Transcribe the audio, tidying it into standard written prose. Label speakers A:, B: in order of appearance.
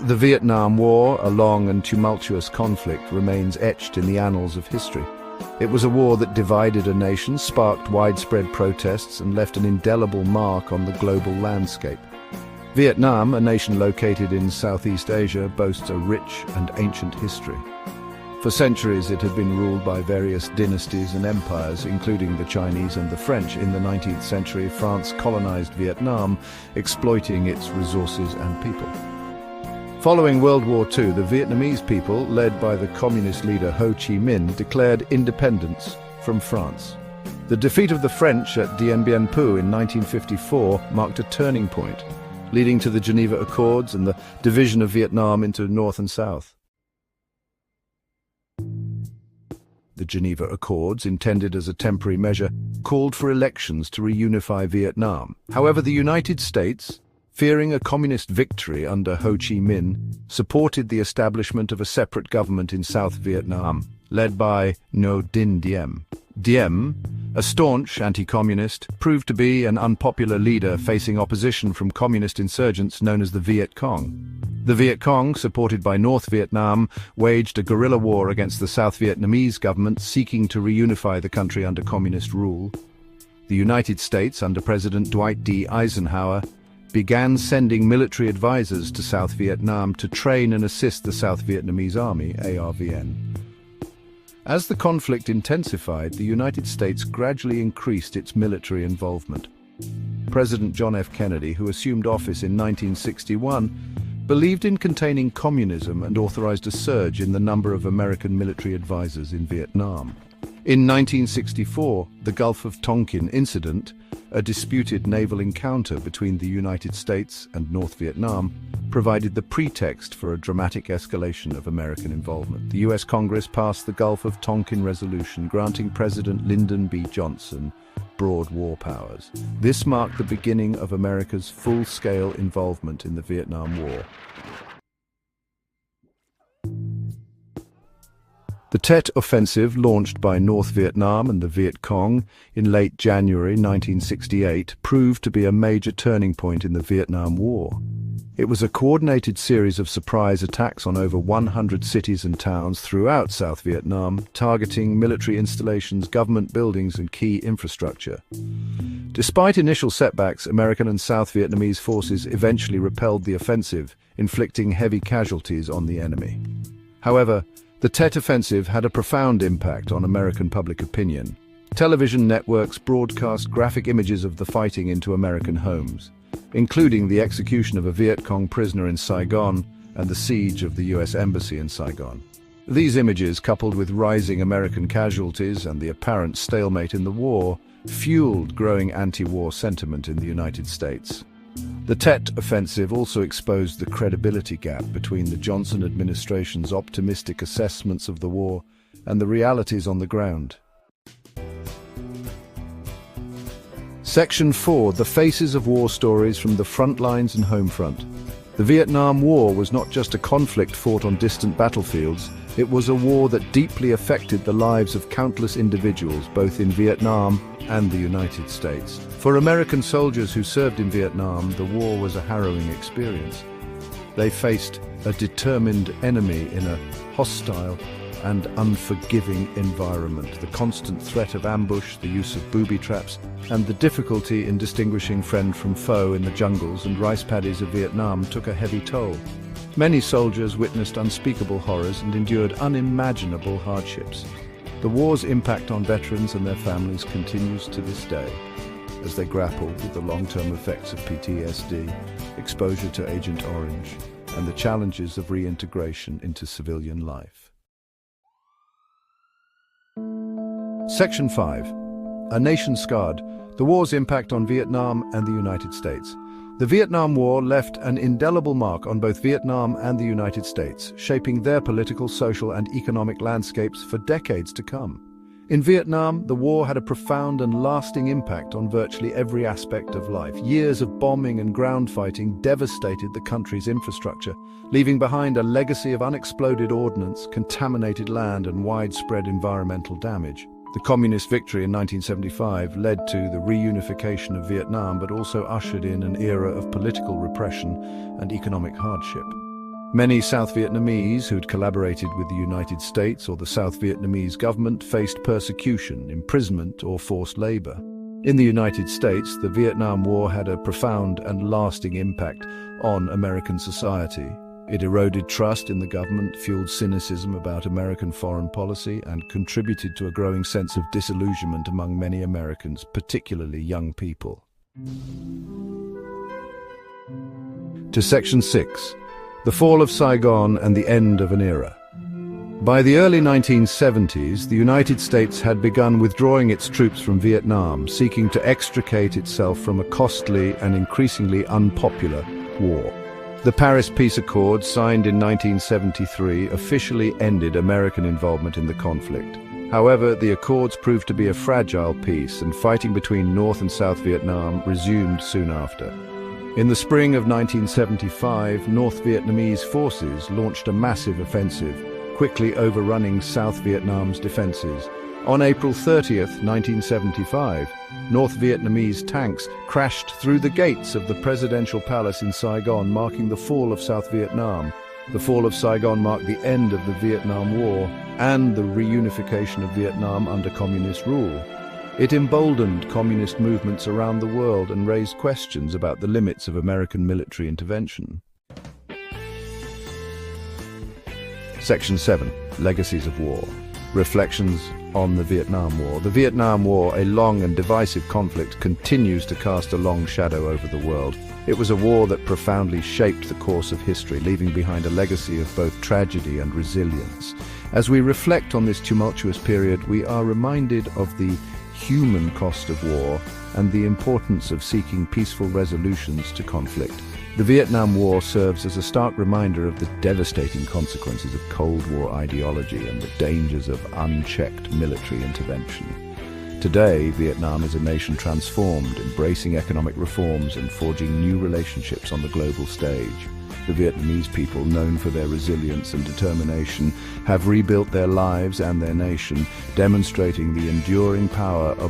A: The Vietnam War, a long and tumultuous conflict, remains etched in the annals of history. It was a war that divided a nation, sparked widespread protests, and left an indelible mark on the global landscape. Vietnam, a nation located in Southeast Asia, boasts a rich and ancient history. For centuries it had been ruled by various dynasties and empires, including the Chinese and the French. In the 19th century, France colonized Vietnam, exploiting its resources and people. Following World War II, the Vietnamese people, led by the communist leader Ho Chi Minh, declared independence from France. The defeat of the French at Dien Bien Phu in 1954 marked a turning point, leading to the Geneva Accords and the division of Vietnam into North and South. The Geneva Accords, intended as a temporary measure, called for elections to reunify Vietnam. However, the United States, fearing a communist victory under Ho Chi Minh, supported the establishment of a separate government in South Vietnam, led by Ngo Dinh Diem. Diem, a staunch anti-communist, proved to be an unpopular leader facing opposition from communist insurgents known as the Viet Cong. The Viet Cong, supported by North Vietnam, waged a guerrilla war against the South Vietnamese government seeking to reunify the country under communist rule. The United States, under President Dwight D. Eisenhower, began sending military advisors to South Vietnam to train and assist the South Vietnamese Army, ARVN. As the conflict intensified, the United States gradually increased its military involvement. President John F. Kennedy, who assumed office in 1961, believed in containing communism and authorized a surge in the number of American military advisors in Vietnam. In 1964, the Gulf of Tonkin incident, a disputed naval encounter between the United States and North Vietnam, provided the pretext for a dramatic escalation of American involvement. The U.S. Congress passed the Gulf of Tonkin Resolution, granting President Lyndon B. Johnson broad war powers. This marked the beginning of America's full-scale involvement in the Vietnam War. The Tet Offensive, launched by North Vietnam and the Viet Cong in late January 1968, proved to be a major turning point in the Vietnam War. It was a coordinated series of surprise attacks on over 100 cities and towns throughout South Vietnam, targeting military installations, government buildings, and key infrastructure. Despite initial setbacks, American and South Vietnamese forces eventually repelled the offensive, inflicting heavy casualties on the enemy. However, the Tet Offensive had a profound impact on American public opinion. Television networks broadcast graphic images of the fighting into American homes, including the execution of a Viet Cong prisoner in Saigon and the siege of the U.S. Embassy in Saigon. These images, coupled with rising American casualties and the apparent stalemate in the war, fueled growing anti-war sentiment in the United States. The Tet Offensive also exposed the credibility gap between the Johnson administration's optimistic assessments of the war and the realities on the ground. Section 4. The Faces of War Stories from the Front Lines and Home Front. The Vietnam War was not just a conflict fought on distant battlefields, it was a war that deeply affected the lives of countless individuals, both in Vietnam and the United States. For American soldiers who served in Vietnam, the war was a harrowing experience. They faced a determined enemy in a hostile and unforgiving environment. The constant threat of ambush, the use of booby traps, and the difficulty in distinguishing friend from foe in the jungles and rice paddies of Vietnam took a heavy toll. Many soldiers witnessed unspeakable horrors and endured unimaginable hardships. The war's impact on veterans and their families continues to this day, as they grapple with the long-term effects of PTSD, exposure to Agent Orange, and the challenges of reintegration into civilian life. Section 5. A Nation Scarred. The war's impact on Vietnam and the United States. The Vietnam War left an indelible mark on both Vietnam and the United States, shaping their political, social, and economic landscapes for decades to come. In Vietnam, the war had a profound and lasting impact on virtually every aspect of life. Years of bombing and ground fighting devastated the country's infrastructure, leaving behind a legacy of unexploded ordnance, contaminated land, and widespread environmental damage. The communist victory in 1975 led to the reunification of Vietnam, but also ushered in an era of political repression and economic hardship. Many South Vietnamese who'd collaborated with the United States or the South Vietnamese government faced persecution, imprisonment, or forced labor. In the United States, the Vietnam War had a profound and lasting impact on American society. It eroded trust in the government, fueled cynicism about American foreign policy, and contributed to a growing sense of disillusionment among many Americans, particularly young people. To Section 6. The fall of Saigon and the end of an era. By the early 1970s, the United States had begun withdrawing its troops from Vietnam, seeking to extricate itself from a costly and increasingly unpopular war. The Paris Peace Accords, signed in 1973, officially ended American involvement in the conflict. However, the accords proved to be a fragile peace, and fighting between North and South Vietnam resumed soon after. In the spring of 1975, North Vietnamese forces launched a massive offensive, quickly overrunning South Vietnam's defenses. On April 30th, 1975, North Vietnamese tanks crashed through the gates of the presidential palace in Saigon, marking the fall of South Vietnam. The fall of Saigon marked the end of the Vietnam War and the reunification of Vietnam under communist rule. It emboldened communist movements around the world and raised questions about the limits of American military intervention. Section 7. Legacies of War. Reflections on the Vietnam War. The Vietnam War, a long and divisive conflict, continues to cast a long shadow over the world. It was a war that profoundly shaped the course of history, leaving behind a legacy of both tragedy and resilience. As we reflect on this tumultuous period, we are reminded of the human cost of war and the importance of seeking peaceful resolutions to conflict. The Vietnam War serves as a stark reminder of the devastating consequences of Cold War ideology and the dangers of unchecked military intervention. Today, Vietnam is a nation transformed, embracing economic reforms and forging new relationships on the global stage. The Vietnamese people, known for their resilience and determination, have rebuilt their lives and their nation, demonstrating the enduring power of